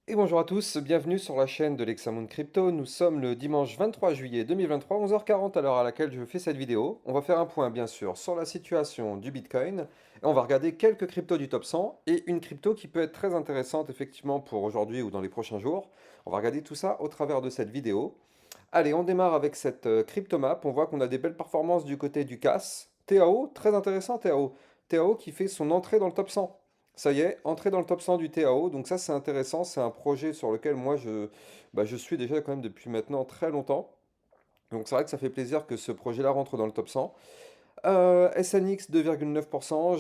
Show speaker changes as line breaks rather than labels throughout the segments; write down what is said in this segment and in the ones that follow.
Et bonjour à tous, bienvenue sur la chaîne de l'Hexamoon Crypto. Nous sommes le dimanche 23 juillet 2023, 11h40 à l'heure à laquelle je fais cette vidéo. On va faire un point bien sûr sur la situation du Bitcoin et on va regarder quelques cryptos du top 100 et une crypto qui peut être très intéressante effectivement pour aujourd'hui ou dans les prochains jours. On va regarder tout ça au travers de cette vidéo. Allez, on démarre avec cette crypto map. On voit qu'on a des belles performances du côté du CAS. TAO, très intéressant TAO. TAO qui fait son entrée dans le top 100. Ça y est, entrée dans le top 100 du TAO. Donc ça c'est intéressant. C'est un projet sur lequel moi je suis déjà quand même depuis maintenant très longtemps. Donc c'est vrai que ça fait plaisir que ce projet-là rentre dans le top 100. SNX 2,9%,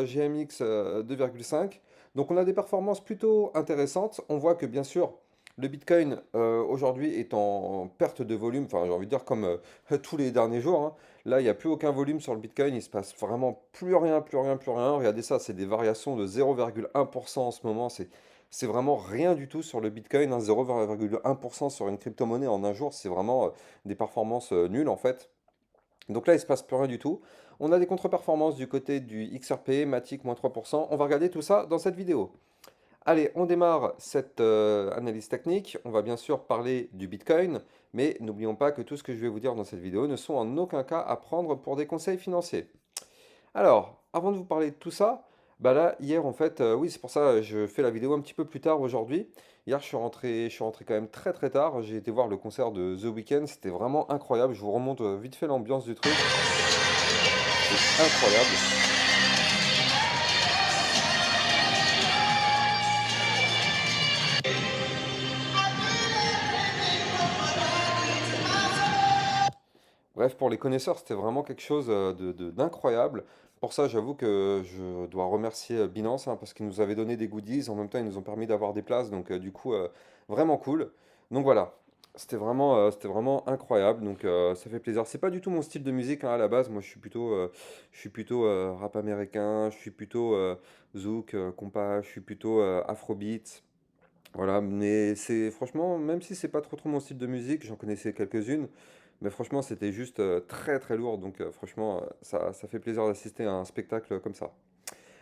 GMX 2,5%. Donc on a des performances plutôt intéressantes. On voit que bien sûr le Bitcoin aujourd'hui est en perte de volume, enfin j'ai envie de dire comme tous les derniers jours, hein. Là il n'y a plus aucun volume sur le Bitcoin, il se passe vraiment plus rien, plus rien, plus rien. Regardez ça, c'est des variations de 0,1% en ce moment. C'est vraiment rien du tout sur le Bitcoin, hein. 0,1% sur une crypto-monnaie en un jour, c'est vraiment des performances nulles en fait. Donc là, il ne se passe plus rien du tout. On a des contre-performances du côté du XRP, Matic, moins 3%. On va regarder tout ça dans cette vidéo. Allez, on démarre cette analyse technique. On va bien sûr parler du Bitcoin, mais n'oublions pas que tout ce que je vais vous dire dans cette vidéo ne sont en aucun cas à prendre pour des conseils financiers. Alors, avant de vous parler de tout ça, bah là, hier, en fait, oui, c'est pour ça je fais la vidéo un petit peu plus tard aujourd'hui. Hier, je suis rentré quand même très très tard. J'ai été voir le concert de The Weeknd. C'était vraiment incroyable. Je vous remonte vite fait l'ambiance du truc. C'est incroyable. Bref, pour les connaisseurs, c'était vraiment quelque chose d'incroyable. Pour ça, j'avoue que je dois remercier Binance, hein, parce qu'ils nous avaient donné des goodies. En même temps, ils nous ont permis d'avoir des places. Donc, du coup, vraiment cool. Donc voilà, c'était vraiment incroyable. Donc, ça fait plaisir. C'est pas du tout mon style de musique, hein, à la base. Moi, je suis plutôt rap américain. Je suis plutôt zouk, compas. Je suis plutôt afrobeat. Voilà, mais c'est franchement, même si c'est pas trop trop mon style de musique, j'en connaissais quelques-unes, mais franchement c'était juste très très lourd, donc franchement ça fait plaisir d'assister à un spectacle comme ça.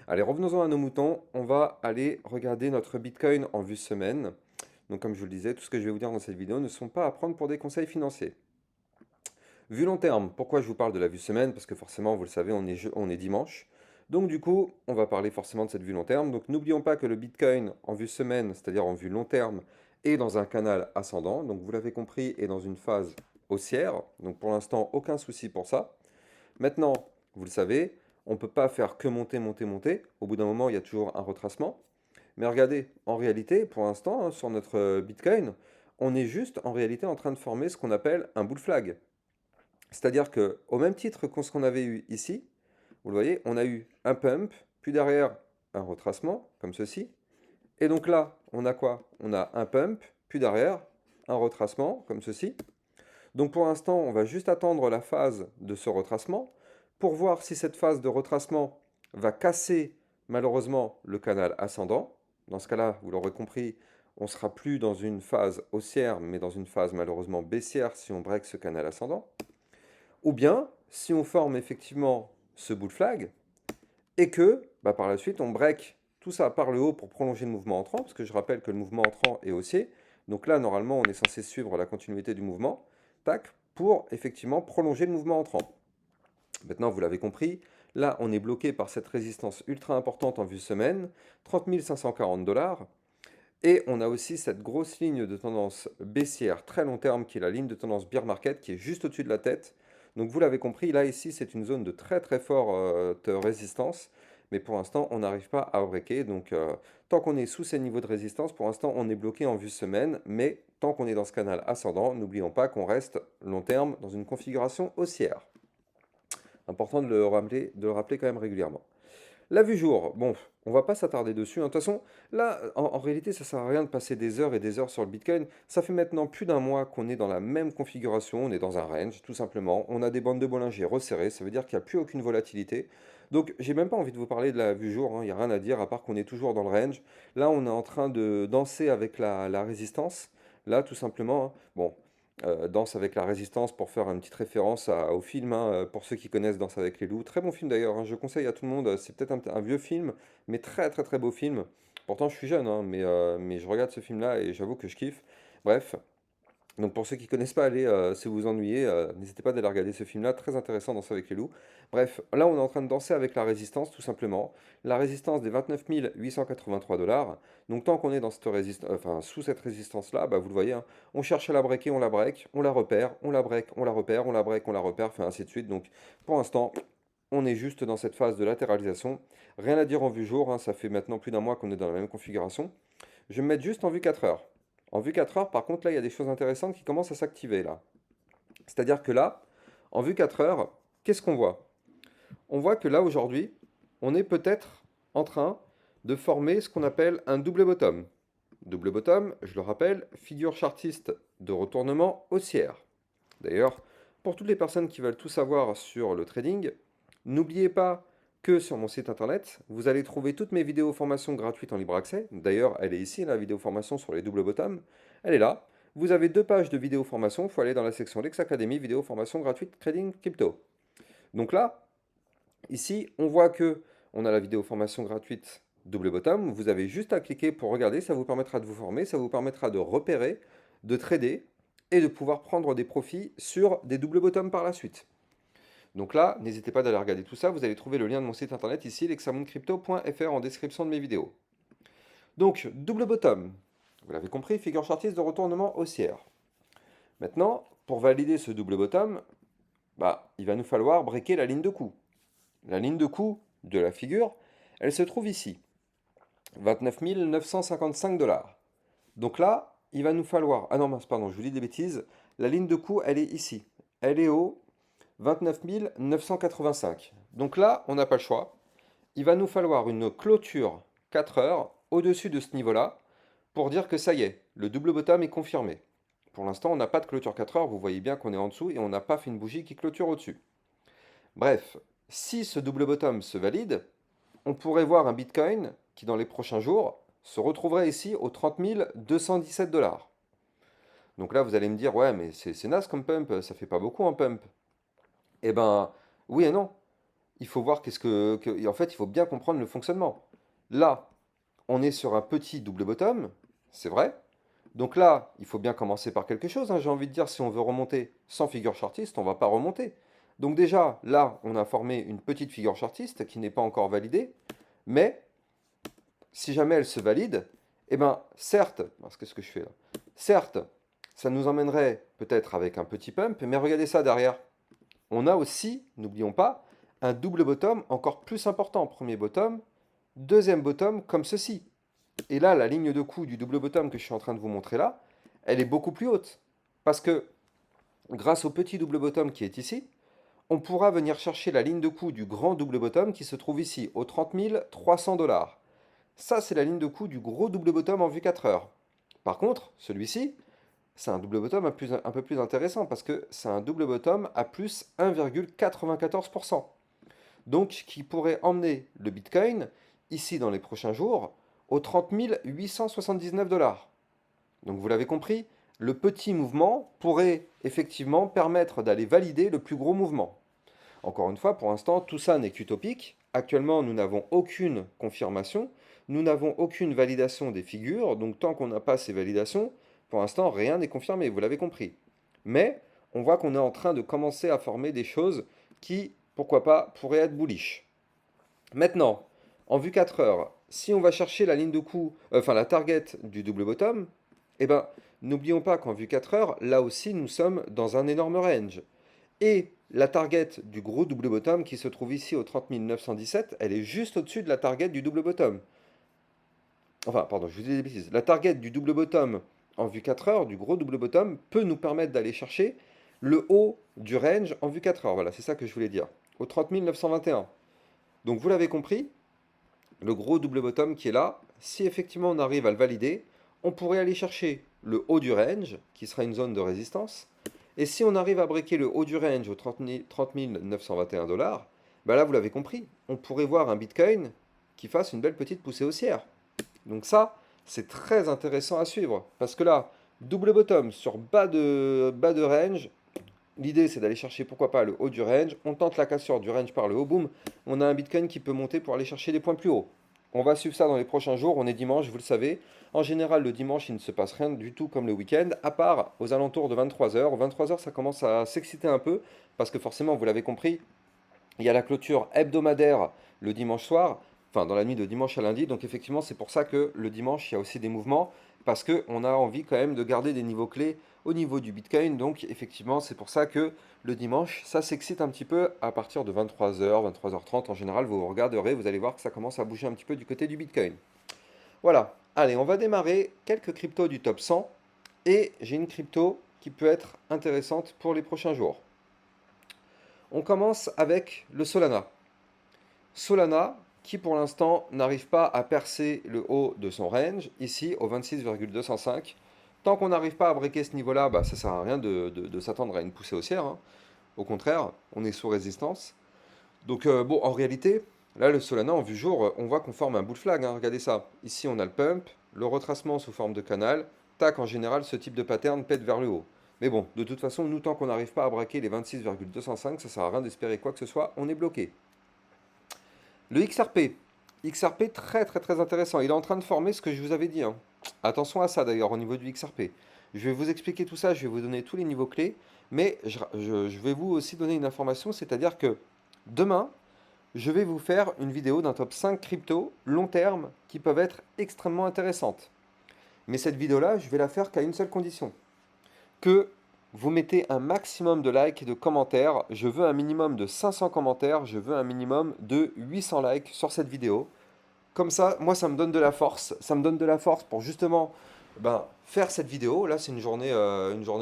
Allez, revenons-en à nos moutons, on va aller regarder notre Bitcoin en vue semaine. Donc comme je vous le disais, tout ce que je vais vous dire dans cette vidéo ne sont pas à prendre pour des conseils financiers. Vue long terme, pourquoi je vous parle de la vue semaine? Parce que forcément, vous le savez, on est dimanche. Donc du coup, on va parler forcément de cette vue long terme. Donc n'oublions pas que le Bitcoin en vue semaine, c'est-à-dire en vue long terme, est dans un canal ascendant. Donc vous l'avez compris, est dans une phase haussière. Donc pour l'instant, aucun souci pour ça. Maintenant, vous le savez, on ne peut pas faire que monter, monter, monter. Au bout d'un moment, il y a toujours un retracement. Mais regardez, en réalité, pour l'instant, hein, sur notre Bitcoin, on est juste en réalité en train de former ce qu'on appelle un bull flag. C'est-à-dire que, au même titre que ce qu'on avait eu ici, vous le voyez, on a eu un pump, puis derrière un retracement, comme ceci. Et donc là, on a quoi? On a un pump, puis derrière un retracement, comme ceci. Donc pour l'instant, on va juste attendre la phase de ce retracement pour voir si cette phase de retracement va casser malheureusement le canal ascendant. Dans ce cas-là, vous l'aurez compris, on ne sera plus dans une phase haussière, mais dans une phase malheureusement baissière si on break ce canal ascendant. Ou bien, si on forme effectivement ce bull flag et que bah, par la suite on break tout ça par le haut pour prolonger le mouvement entrant, parce que je rappelle que le mouvement entrant est haussier. Donc là, normalement, on est censé suivre la continuité du mouvement, tac, pour effectivement prolonger le mouvement entrant. Maintenant, vous l'avez compris, là, on est bloqué par cette résistance ultra importante en vue semaine, 30 540 dollars. Et on a aussi cette grosse ligne de tendance baissière très long terme qui est la ligne de tendance bear market qui est juste au-dessus de la tête. Donc vous l'avez compris, là ici c'est une zone de très très forte résistance. Mais pour l'instant on n'arrive pas à breaker. Donc tant qu'on est sous ces niveaux de résistance, pour l'instant on est bloqué en vue semaine. Mais tant qu'on est dans ce canal ascendant, n'oublions pas qu'on reste long terme dans une configuration haussière. Important de le rappeler quand même régulièrement. La vue jour, bon, on va pas s'attarder dessus, hein. De toute façon, là, en réalité, ça sert à rien de passer des heures et des heures sur le Bitcoin. Ça fait maintenant plus d'un mois qu'on est dans la même configuration, on est dans un range, tout simplement. On a des bandes de Bollinger resserrées, ça veut dire qu'il n'y a plus aucune volatilité. Donc, j'ai même pas envie de vous parler de la vue jour, hein. Il n'y a rien à dire, à part qu'on est toujours dans le range. Là, on est en train de danser avec la résistance. Là, tout simplement, hein. Bon, Danse avec la résistance pour faire une petite référence au film, hein, pour ceux qui connaissent Danse avec les loups. Très bon film d'ailleurs, hein, je conseille à tout le monde. C'est peut-être un vieux film, mais très très très beau film. Pourtant, je suis jeune, hein, mais je regarde ce film-là et j'avoue que je kiffe. Bref, donc pour ceux qui connaissent pas, allez, si vous vous ennuyez, n'hésitez pas d'aller regarder ce film-là, très intéressant, Danser avec les loups. Bref, là on est en train de danser avec la résistance, tout simplement. La résistance des 29 883 dollars. Donc tant qu'on est dans cette enfin, sous cette résistance-là, bah, vous le voyez, hein, on cherche à la breaker, on la break, on la repère, on la break, on la repère, on la break, on la repère, enfin ainsi de suite. Donc pour l'instant, on est juste dans cette phase de latéralisation. Rien à dire en vue jour, hein, ça fait maintenant plus d'un mois qu'on est dans la même configuration. Je vais me mettre juste en vue 4 heures. En vue 4 heures, par contre, là, il y a des choses intéressantes qui commencent à s'activer, là. C'est-à-dire que là, en vue 4 heures, qu'est-ce qu'on voit? On voit que là, aujourd'hui, on est peut-être en train de former ce qu'on appelle un double bottom. Double bottom, je le rappelle, figure chartiste de retournement haussière. D'ailleurs, pour toutes les personnes qui veulent tout savoir sur le trading, n'oubliez pas que sur mon site internet, vous allez trouver toutes mes vidéos formations gratuites en libre accès. D'ailleurs, elle est ici, la vidéo formation sur les double bottom. Elle est là. Vous avez 2 pages de vidéo formation. Il faut aller dans la section Lex Academy, vidéo formation gratuite trading crypto. Donc là, ici, on voit que on a la vidéo formation gratuite double bottom. Vous avez juste à cliquer pour regarder. Ça vous permettra de vous former. Ça vous permettra de repérer, de trader et de pouvoir prendre des profits sur des double bottom par la suite. Donc là, n'hésitez pas d'aller regarder tout ça. Vous allez trouver le lien de mon site internet ici, lexamoncrypto.fr en description de mes vidéos. Donc, double bottom. Vous l'avez compris, figure chartiste de retournement haussière. Maintenant, pour valider ce double bottom, bah, il va nous falloir breaker la ligne de coup. La ligne de coup de la figure, elle se trouve ici. 29 955 dollars. Donc là, il va nous falloir... Ah non, mince, pardon, je vous dis des bêtises. La ligne de coup, elle est ici. Elle est au 29 985. Donc là, on n'a pas le choix. Il va nous falloir une clôture 4 heures au-dessus de ce niveau-là pour dire que ça y est, le double bottom est confirmé. Pour l'instant, on n'a pas de clôture 4 heures, vous voyez bien qu'on est en dessous et on n'a pas fait une bougie qui clôture au-dessus. Bref, si ce double bottom se valide, on pourrait voir un Bitcoin qui, dans les prochains jours, se retrouverait ici aux 30 217 dollars. Donc là, vous allez me dire, ouais, mais c'est naze comme pump, ça fait pas beaucoup en pump. Eh ben, oui et non. Il faut voir en fait, il faut bien comprendre le fonctionnement. Là, on est sur un petit double bottom, c'est vrai. Donc là, il faut bien commencer par quelque chose, hein, j'ai envie de dire, si on veut remonter sans figure chartiste, on ne va pas remonter. Donc déjà, là, on a formé une petite figure chartiste qui n'est pas encore validée, mais si jamais elle se valide, eh ben, certes, qu'est-ce que je fais là? Certes, ça nous emmènerait peut-être avec un petit pump, mais regardez ça derrière. On a aussi, n'oublions pas, un double bottom encore plus important. Premier bottom, deuxième bottom comme ceci. Et là, la ligne de coup du double bottom que je suis en train de vous montrer là, elle est beaucoup plus haute. Parce que grâce au petit double bottom qui est ici, on pourra venir chercher la ligne de coup du grand double bottom qui se trouve ici, aux 30 300 dollars. Ça, c'est la ligne de coup du gros double bottom en vue 4 heures. Par contre, celui-ci, c'est un double bottom un peu plus intéressant parce que c'est un double bottom à plus 1,94%. Donc, qui pourrait emmener le Bitcoin, ici dans les prochains jours, aux 30 879 dollars. Donc, vous l'avez compris, le petit mouvement pourrait effectivement permettre d'aller valider le plus gros mouvement. Encore une fois, pour l'instant, tout ça n'est qu'utopique. Actuellement, nous n'avons aucune confirmation, nous n'avons aucune validation des figures, donc tant qu'on n'a pas ces validations, pour l'instant, rien n'est confirmé, vous l'avez compris. Mais on voit qu'on est en train de commencer à former des choses qui, pourquoi pas, pourraient être bullish. Maintenant, en vue 4 heures, si on va chercher la ligne de coup, enfin la target du double bottom, eh ben, n'oublions pas qu'en vue 4 heures, là aussi, nous sommes dans un énorme range. Et la target du gros double bottom qui se trouve ici au 30 917, elle est juste au-dessus de la target du double bottom. Enfin, pardon, je vous dis des bêtises. La target du double bottom en vue 4 heures, du gros double bottom, peut nous permettre d'aller chercher le haut du range en vue 4 heures. Voilà, c'est ça que je voulais dire. Au 30 921. Donc vous l'avez compris, le gros double bottom qui est là, si effectivement on arrive à le valider, on pourrait aller chercher le haut du range, qui sera une zone de résistance. Et si on arrive à breaker le haut du range au 30 921 dollars, bah là vous l'avez compris, on pourrait voir un Bitcoin qui fasse une belle petite poussée haussière. Donc ça, c'est très intéressant à suivre. Parce que là, double bottom sur bas de range, l'idée c'est d'aller chercher pourquoi pas le haut du range. On tente la cassure du range par le haut, boom, on a un Bitcoin qui peut monter pour aller chercher des points plus hauts. On va suivre ça dans les prochains jours. On est dimanche, vous le savez. En général, le dimanche, il ne se passe rien du tout comme le week-end, à part aux alentours de 23 heures. 23 heures, ça commence à s'exciter un peu, parce que forcément, vous l'avez compris, il y a la clôture hebdomadaire le dimanche soir, enfin dans la nuit de dimanche à lundi. Donc effectivement, c'est pour ça que le dimanche, il y a aussi des mouvements, parce qu'on a envie quand même de garder des niveaux clés au niveau du Bitcoin. Donc effectivement, c'est pour ça que le dimanche, ça s'excite un petit peu à partir de 23 h, 23 h 30. En général, vous regarderez, vous allez voir que ça commence à bouger un petit peu du côté du Bitcoin. Voilà. Allez, on va démarrer quelques cryptos du top 100. Et j'ai une crypto qui peut être intéressante pour les prochains jours. On commence avec le Solana. Solana, qui pour l'instant n'arrive pas à percer le haut de son range, ici au 26,205. Tant qu'on n'arrive pas à breaker ce niveau-là, bah, ça ne sert à rien de s'attendre à une poussée haussière, hein. Au contraire, on est sous résistance. Donc bon, en réalité, là le Solana en vue jour, on voit qu'on forme un bull flag, hein. Regardez ça. Ici on a le pump, le retracement sous forme de canal. Tac, en général, ce type de pattern pète vers le haut. Mais bon, de toute façon, nous, tant qu'on n'arrive pas à braquer les 26,205, ça sert à rien d'espérer quoi que ce soit, on est bloqué. Le XRP. XRP très très très intéressant. Il est en train de former ce que je vous avais dit, hein. Attention à ça d'ailleurs au niveau du XRP. Je vais vous expliquer tout ça, je vais vous donner tous les niveaux clés, mais je vais vous aussi donner une information, c'est-à-dire que demain, je vais vous faire une vidéo d'un top 5 crypto long terme qui peuvent être extrêmement intéressantes. Mais cette vidéo-là, je vais la faire qu'à une seule condition, que vous mettez un maximum de likes et de commentaires. Je veux un minimum de 500 commentaires, je veux un minimum de 800 likes sur cette vidéo. Comme ça, moi, ça me donne de la force. Ça me donne de la force pour justement faire cette vidéo. Là, c'est une journée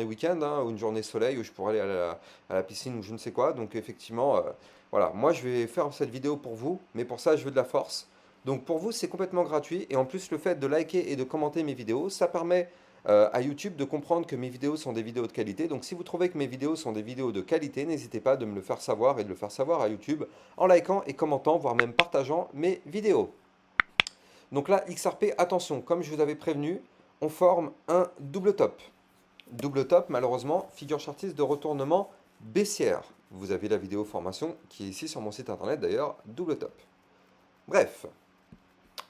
week-end, hein, ou une journée soleil où je pourrais aller à la piscine ou je ne sais quoi. Donc, effectivement, voilà, moi, je vais faire cette vidéo pour vous, mais pour ça, je veux de la force. Donc, pour vous, c'est complètement gratuit. Et en plus, le fait de liker et de commenter mes vidéos, ça permet à YouTube de comprendre que mes vidéos sont des vidéos de qualité. Donc, si vous trouvez que mes vidéos sont des vidéos de qualité, n'hésitez pas de me le faire savoir et de le faire savoir à YouTube en likant et commentant, voire même partageant mes vidéos. Donc là, XRP, attention, comme je vous avais prévenu, on forme un double top. Double top, malheureusement, figure chartiste de retournement baissière. Vous avez la vidéo formation qui est ici sur mon site internet d'ailleurs, double top. Bref,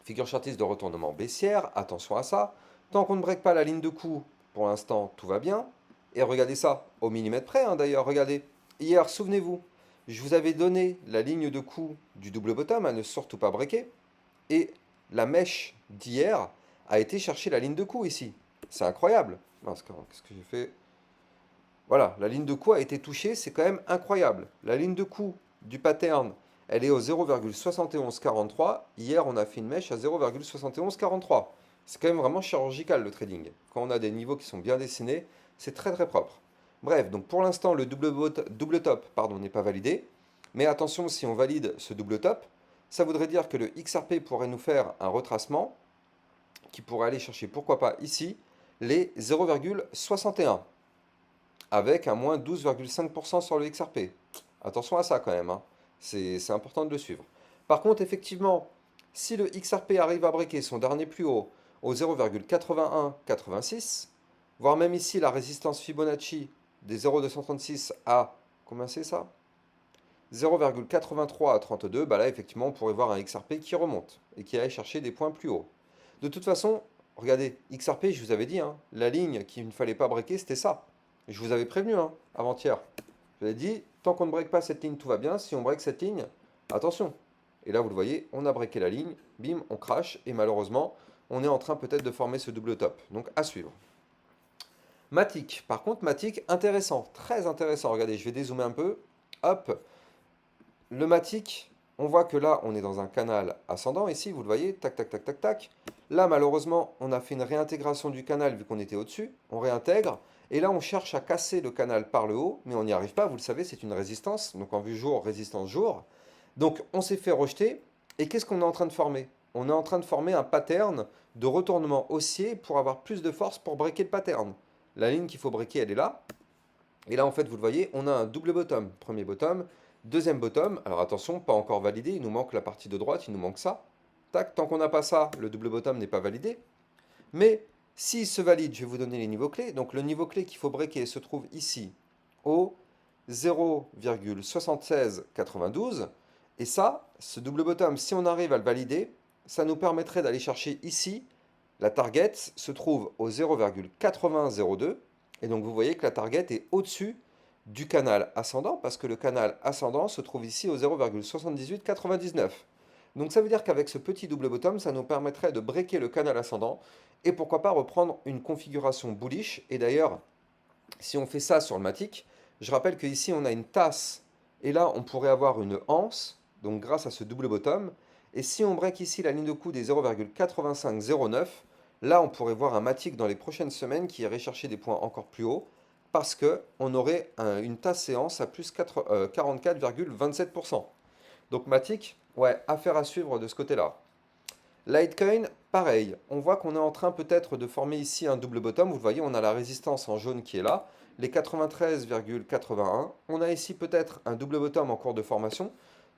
figure chartiste de retournement baissière, attention à ça. Tant qu'on ne break pas la ligne de coup, pour l'instant, tout va bien. Et regardez ça, au millimètre près, hein, d'ailleurs, regardez. Hier, souvenez-vous, je vous avais donné la ligne de coup du double bottom à ne surtout pas breaker. Et la mèche d'hier a été chercher la ligne de coup ici. C'est incroyable. Qu'est-ce que j'ai fait? Voilà, la ligne de coup a été touchée, c'est quand même incroyable. La ligne de coup du pattern, elle est au 0,7143. Hier, on a fait une mèche à 0,7143. C'est quand même vraiment chirurgical le trading. Quand on a des niveaux qui sont bien dessinés, c'est très très propre. Bref, donc pour l'instant, le double top n'est pas validé. Mais attention, si on valide ce double top, ça voudrait dire que le XRP pourrait nous faire un retracement qui pourrait aller chercher, pourquoi pas ici, les 0,61 avec un moins 12,5% sur le XRP. Attention à ça quand même, hein. C'est important de le suivre. Par contre, effectivement, si le XRP arrive à breaker son dernier plus haut au 0,8186, voire même ici la résistance Fibonacci des 0,236 à, combien c'est ça? 0,83 à 32, bah là effectivement on pourrait voir un XRP qui remonte et qui aille chercher des points plus hauts. De toute façon, regardez, XRP, je vous avais dit, hein, la ligne qu'il ne fallait pas breaker, c'était ça. Je vous avais prévenu, hein, avant-hier. Je vous avais dit, tant qu'on ne break pas cette ligne, tout va bien. Si on break cette ligne, attention. Et là, vous le voyez, on a breaké la ligne, bim, on crash, et malheureusement, on est en train peut-être de former ce double top. Donc à suivre. Matic, par contre, Matic, intéressant, très intéressant. Regardez, je vais dézoomer un peu. Hop, le Matic, on voit que là, on est dans un canal ascendant. Ici, vous le voyez, tac, tac, tac, tac, tac. Là, malheureusement, on a fait une réintégration du canal vu qu'on était au-dessus. On réintègre. Et là, on cherche à casser le canal par le haut, mais on n'y arrive pas. Vous le savez, c'est une résistance. Donc, en vue jour, résistance jour. Donc, on s'est fait rejeter. Et qu'est-ce qu'on est en train de former? On est en train de former un pattern de retournement haussier pour avoir plus de force pour breaker le pattern. La ligne qu'il faut breaker, elle est là. Et là, en fait, vous le voyez, on a un double bottom. Premier bottom. Deuxième bottom, alors attention, pas encore validé, il nous manque la partie de droite, il nous manque ça. Tac, tant qu'on n'a pas ça, le double bottom n'est pas validé. Mais s'il se valide, je vais vous donner les niveaux clés. Donc le niveau clé qu'il faut breaker se trouve ici, au 0,7692. Et ça, ce double bottom, si on arrive à le valider, ça nous permettrait d'aller chercher ici, la target se trouve au 0,8002, et donc vous voyez que la target est au-dessus du canal ascendant, parce que le canal ascendant se trouve ici au 0,7899. Donc ça veut dire qu'avec ce petit double bottom, ça nous permettrait de breaker le canal ascendant, et pourquoi pas reprendre une configuration bullish. Et d'ailleurs, si on fait ça sur le Matic, je rappelle qu'ici on a une tasse, et là on pourrait avoir une anse, donc grâce à ce double bottom, et si on break ici la ligne de coup des 0,8509, là on pourrait voir un Matic dans les prochaines semaines qui irait chercher des points encore plus hauts, parce qu'on aurait une tasse séance à plus 44,27%. Donc Matic, ouais, affaire à suivre de ce côté-là. Litecoin, pareil, on voit qu'on est en train peut-être de former ici un double bottom. Vous le voyez, on a la résistance en jaune qui est là, les 93,81. On a ici peut-être un double bottom en cours de formation.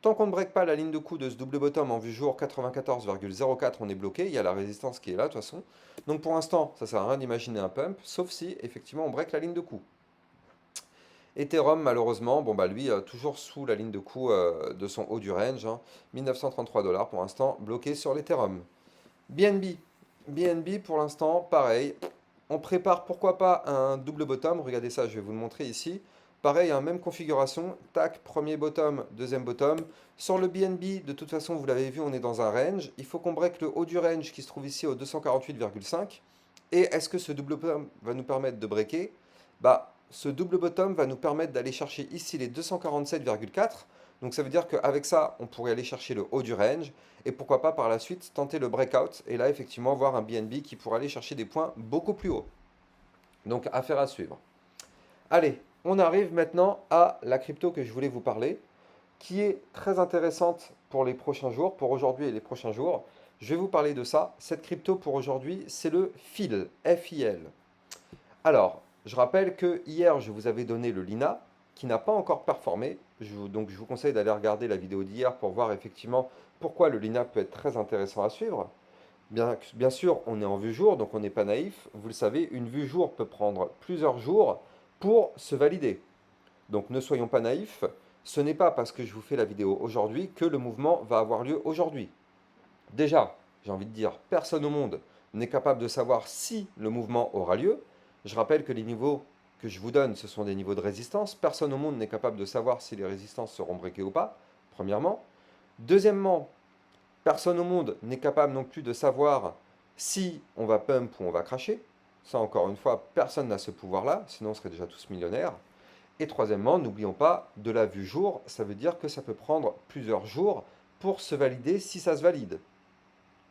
Tant qu'on ne break pas la ligne de coup de ce double bottom en vue jour 94,04, on est bloqué. Il y a la résistance qui est là de toute façon. Donc pour l'instant, ça ne sert à rien d'imaginer un pump, sauf si effectivement on break la ligne de coup. Ethereum, malheureusement, bon bah lui, toujours sous la ligne de coup de son haut du range, hein, 1933 $ pour l'instant, bloqué sur l'Ethereum. BNB. BNB pour l'instant, pareil. On prépare pourquoi pas un double bottom. Regardez ça, je vais vous le montrer ici. Pareil, hein, même configuration. Tac, premier bottom, deuxième bottom. Sur le BNB, de toute façon, vous l'avez vu, on est dans un range. Il faut qu'on break le haut du range qui se trouve ici au 248,5. Et est-ce que ce double bottom va nous permettre de breaker? Bah, ce double bottom va nous permettre d'aller chercher ici les 247,4. Donc ça veut dire qu'avec ça, on pourrait aller chercher le haut du range. Et pourquoi pas par la suite tenter le breakout. Et là, effectivement, voir un BNB qui pourrait aller chercher des points beaucoup plus hauts. Donc affaire à suivre. Allez, on arrive maintenant à la crypto que je voulais vous parler, qui est très intéressante pour les prochains jours, pour aujourd'hui et les prochains jours. Je vais vous parler de ça. Cette crypto pour aujourd'hui, c'est le FIL, F-I-L. Alors, je rappelle que hier, je vous avais donné le Lina, qui n'a pas encore performé. Donc, je vous conseille d'aller regarder la vidéo d'hier pour voir effectivement pourquoi le Lina peut être très intéressant à suivre. Bien sûr, on est en vue jour, donc on n'est pas naïf. Vous le savez, une vue jour peut prendre plusieurs jours pour se valider. Donc, ne soyons pas naïfs. Ce n'est pas parce que je vous fais la vidéo aujourd'hui que le mouvement va avoir lieu aujourd'hui. Déjà, j'ai envie de dire, personne au monde n'est capable de savoir si le mouvement aura lieu. Je rappelle que les niveaux que je vous donne, ce sont des niveaux de résistance. Personne au monde n'est capable de savoir si les résistances seront breakées ou pas, premièrement. Deuxièmement, personne au monde n'est capable non plus de savoir si on va pump ou on va cracher. Ça, encore une fois, personne n'a ce pouvoir-là, sinon on serait déjà tous millionnaires. Et troisièmement, n'oublions pas, de la vue jour, ça veut dire que ça peut prendre plusieurs jours pour se valider si ça se valide.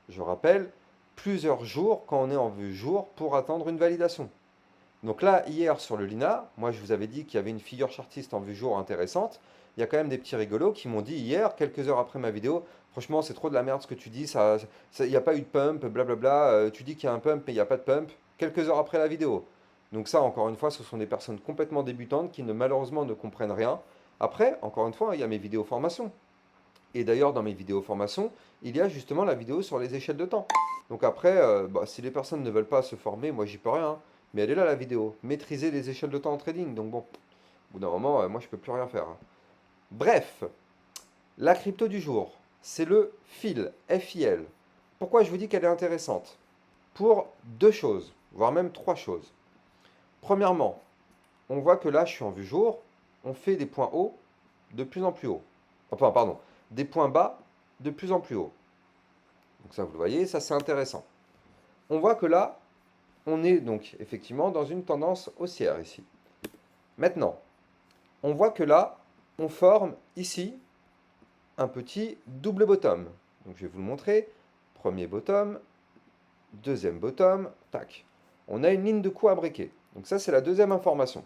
Je rappelle, plusieurs jours quand on est en vue jour pour attendre une validation. Donc là, hier sur le Lina, moi je vous avais dit qu'il y avait une figure chartiste en vue jour intéressante. Il y a quand même des petits rigolos qui m'ont dit hier, quelques heures après ma vidéo, franchement c'est trop de la merde ce que tu dis, il n'y a pas eu de pump, blablabla, tu dis qu'il y a un pump mais il n'y a pas de pump, quelques heures après la vidéo. Donc ça, encore une fois, ce sont des personnes complètement débutantes qui malheureusement ne comprennent rien. Après, encore une fois, il y a mes vidéos formation. Et d'ailleurs, dans mes vidéos formation, il y a justement la vidéo sur les échelles de temps. Donc après, si les personnes ne veulent pas se former, moi j'y peux rien, hein. Mais elle est là la vidéo. Maîtriser les échelles de temps en trading. Donc bon, au bout d'un moment, moi je peux plus rien faire, hein. Bref, la crypto du jour, c'est le FIL, F-I-L. Pourquoi je vous dis qu'elle est intéressante? Pour deux choses, voire même trois choses. Premièrement, on voit que là, je suis en vue jour, on fait des points hauts de plus en plus haut. Enfin, pardon, des points bas de plus en plus haut. Donc ça, vous le voyez, ça c'est intéressant. On voit que là, on est donc effectivement dans une tendance haussière ici. Maintenant, on voit que là, on forme ici un petit double bottom. Donc je vais vous le montrer. Premier bottom, deuxième bottom, tac. On a une ligne de coup à breaker. Donc ça, c'est la deuxième information.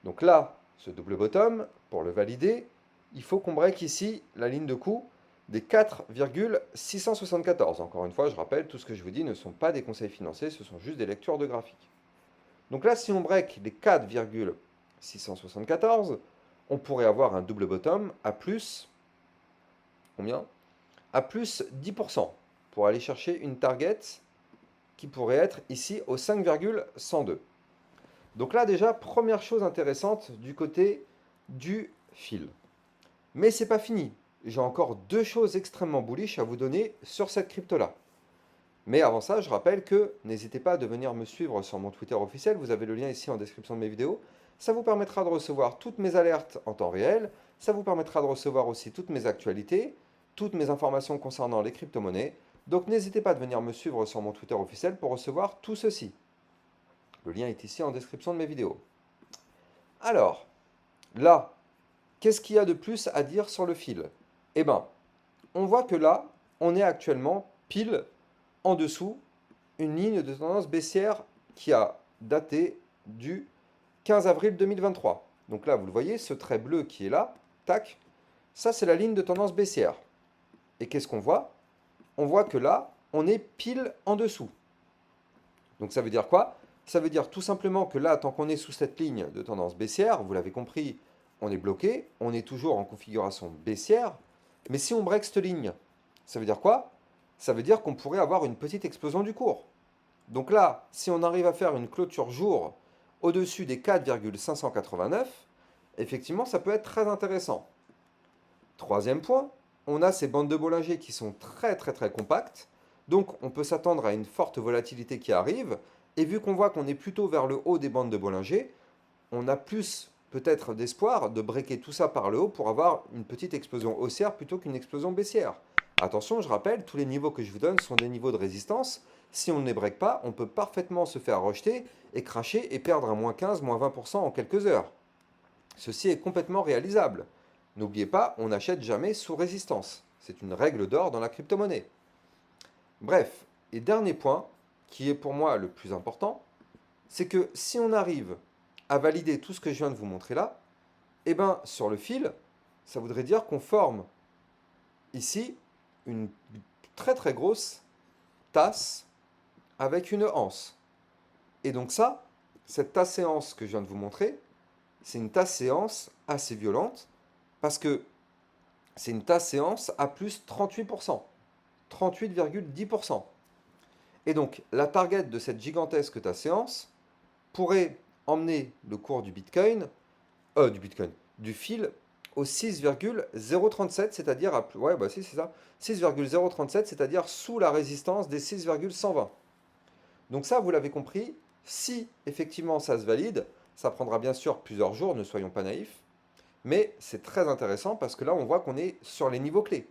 Donc là, ce double bottom, pour le valider, il faut qu'on break ici la ligne de coup des 4,674. Encore une fois, je rappelle, tout ce que je vous dis ne sont pas des conseils financiers, ce sont juste des lectures de graphiques. Donc là, si on break les 4,674, on pourrait avoir un double bottom à plus, combien? À plus 10% pour aller chercher une target qui pourrait être ici au 5,102. Donc là, déjà, première chose intéressante du côté du fil. Mais c'est pas fini. j'ai encore deux choses extrêmement bullish à vous donner sur cette crypto-là. Mais avant ça, je rappelle que n'hésitez pas à venir me suivre sur mon Twitter officiel, vous avez le lien ici en description de mes vidéos. Ça vous permettra de recevoir toutes mes alertes en temps réel, ça vous permettra de recevoir aussi toutes mes actualités, toutes mes informations concernant les crypto-monnaies. Donc n'hésitez pas à venir me suivre sur mon Twitter officiel pour recevoir tout ceci. Le lien est ici en description de mes vidéos. Alors, là, qu'est-ce qu'il y a de plus à dire sur le fil? Eh bien, on voit que là, on est actuellement pile en dessous une ligne de tendance baissière qui a daté du 15 avril 2023. Donc là, vous le voyez, ce trait bleu qui est là, tac, ça c'est la ligne de tendance baissière. Et qu'est-ce qu'on voit? On voit que là, on est pile en dessous. Donc ça veut dire quoi? Ça veut dire tout simplement que là, tant qu'on est sous cette ligne de tendance baissière, vous l'avez compris, on est bloqué, on est toujours en configuration baissière. Mais si on break cette ligne, ça veut dire quoi? Ça veut dire qu'on pourrait avoir une petite explosion du cours. Donc là, si on arrive à faire une clôture jour au-dessus des 4,589, effectivement, ça peut être très intéressant. Troisième point, on a ces bandes de Bollinger qui sont très très très compactes. Donc on peut s'attendre à une forte volatilité qui arrive. Et vu qu'on voit qu'on est plutôt vers le haut des bandes de Bollinger, on a plus peut-être d'espoir de breaker tout ça par le haut pour avoir une petite explosion haussière plutôt qu'une explosion baissière. Attention, je rappelle, tous les niveaux que je vous donne sont des niveaux de résistance. Si on ne les break pas, on peut parfaitement se faire rejeter et cracher et perdre un moins 15, moins 20% en quelques heures. Ceci est complètement réalisable. N'oubliez pas, on n'achète jamais sous résistance. C'est une règle d'or dans la crypto-monnaie. Bref, et dernier point, qui est pour moi le plus important, c'est que si on arrive à valider tout ce que je viens de vous montrer là, eh bien sur le fil, ça voudrait dire qu'on forme ici une très très grosse tasse avec une anse. Et donc ça, cette tasse séance que je viens de vous montrer, c'est une tasse séance assez violente parce que c'est une tasse séance à plus 38%, 38,10%. Et donc la target de cette gigantesque tasse séance pourrait emmener le cours du fil au 6,037, c'est-à-dire à, ouais, bah si, c'est ça, 6,037, c'est-à-dire sous la résistance des 6,120. Donc ça, vous l'avez compris, si effectivement ça se valide, ça prendra bien sûr plusieurs jours, ne soyons pas naïfs, mais c'est très intéressant parce que là, on voit qu'on est sur les niveaux clés.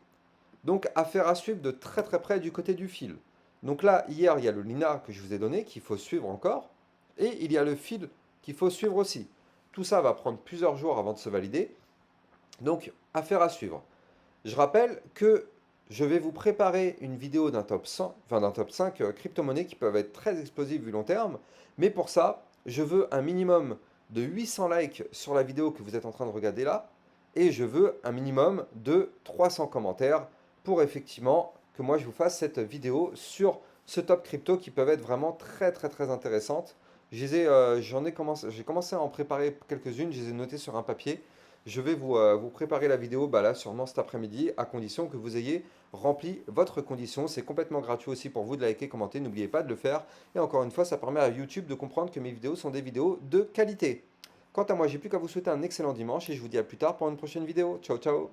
Donc affaire à suivre de très très près du côté du fil. Donc là, hier, il y a le Lina que je vous ai donné, qu'il faut suivre encore, et il y a le fil qu'il faut suivre aussi. Tout ça va prendre plusieurs jours avant de se valider, donc affaire à suivre. Je rappelle que je vais vous préparer une vidéo d'un top 100, enfin d'un top 5 crypto-monnaies qui peuvent être très explosives vu long terme, mais pour ça, je veux un minimum de 800 likes sur la vidéo que vous êtes en train de regarder là, et je veux un minimum de 300 commentaires pour effectivement que moi je vous fasse cette vidéo sur ce top crypto qui peuvent être vraiment très très très intéressantes. J'ai commencé à en préparer quelques-unes, je les ai notées sur un papier. Je vais vous préparer la vidéo bah là, sûrement cet après-midi, à condition que vous ayez rempli votre condition. C'est complètement gratuit aussi pour vous de liker, commenter, n'oubliez pas de le faire. Et encore une fois, ça permet à YouTube de comprendre que mes vidéos sont des vidéos de qualité. Quant à moi, j'ai plus qu'à vous souhaiter un excellent dimanche et je vous dis à plus tard pour une prochaine vidéo. Ciao ciao.